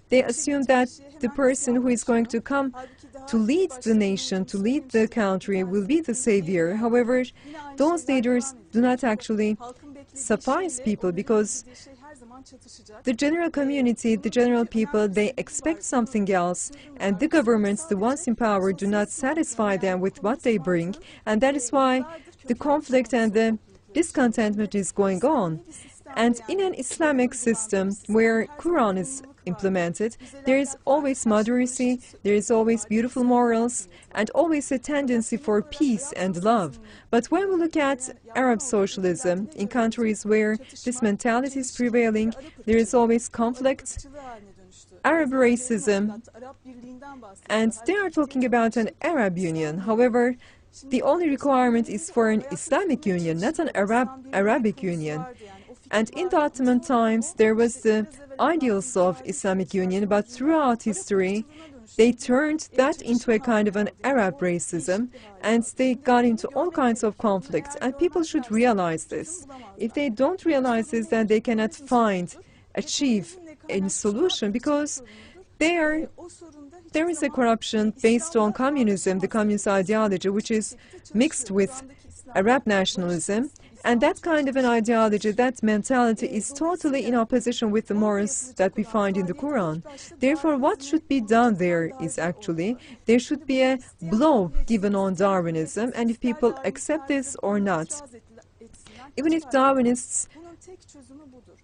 They assume that the person who is going to come to lead the nation, to lead the country, will be the savior. However, those leaders do not actually suffice people, because the general community, the general people, they expect something else, and the governments, the ones in power, do not satisfy them with what they bring, and that is why the conflict and the discontentment is going on. And in an Islamic system where Quran is implemented, there is always moderacy, there is always beautiful morals, and always a tendency for peace and love. But when we look at Arab socialism, in countries where this mentality is prevailing, there is always conflict, Arab racism, and they are talking about an Arab union. However, the only requirement is for an Islamic union, not an Arabic union. And in the Ottoman times, there was the ideals of Islamic union, but throughout history, they turned that into a kind of an Arab racism, and they got into all kinds of conflicts. And people should realize this. If they don't realize this, then they cannot achieve any solution, because there is a corruption based on communism, the communist ideology, which is mixed with Arab nationalism. And that kind of an ideology, that mentality, is totally in opposition with the morals that we find in the Quran. Therefore, what should be done there is actually, there should be a blow given on Darwinism, and if people accept this or not. Even if Darwinists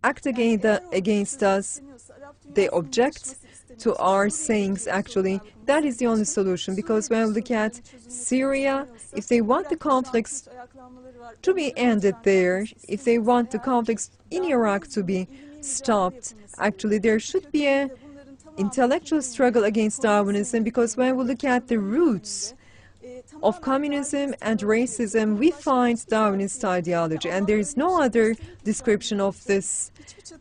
act against us, they object to our sayings, actually, that is the only solution. Because when we look at Syria, if they want the conflicts to be ended there, if they want the conflicts in Iraq to be stopped, actually there should be an intellectual struggle against Darwinism, because when we look at the roots of communism and racism, we find Darwinist ideology, and there is no other description of this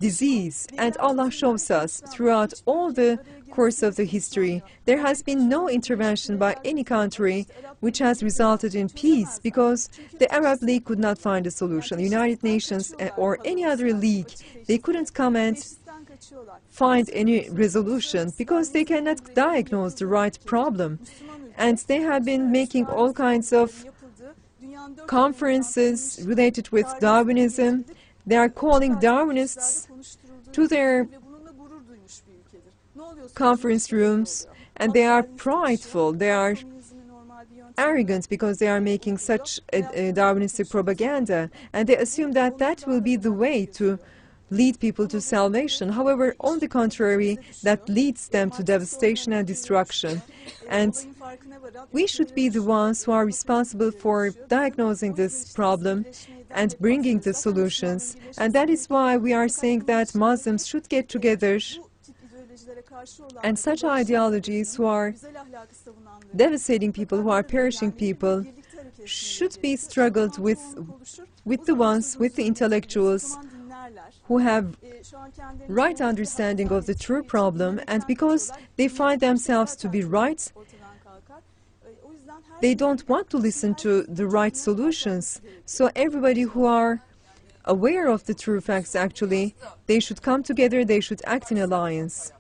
disease. And Allah shows us throughout all the course of the history, there has been no intervention by any country which has resulted in peace, because the Arab League could not find a solution. The United Nations or any other league, they couldn't come and find any resolution, because they cannot diagnose the right problem. And they have been making all kinds of conferences related with Darwinism. They are calling Darwinists to their conference rooms, and they are prideful, they are arrogant, because they are making such a Darwinistic propaganda, and they assume that that will be the way to lead people to salvation. However, on the contrary, that leads them to devastation and destruction. And we should be the ones who are responsible for diagnosing this problem and bringing the solutions. And that is why we are saying that Muslims should get together, and such ideologies who are devastating people, who are perishing people, should be struggled with the intellectuals who have right understanding of the true problem, and because they find themselves to be right, they don't want to listen to the right solutions. So everybody who are aware of the true facts, actually, they should come together, they should act in alliance.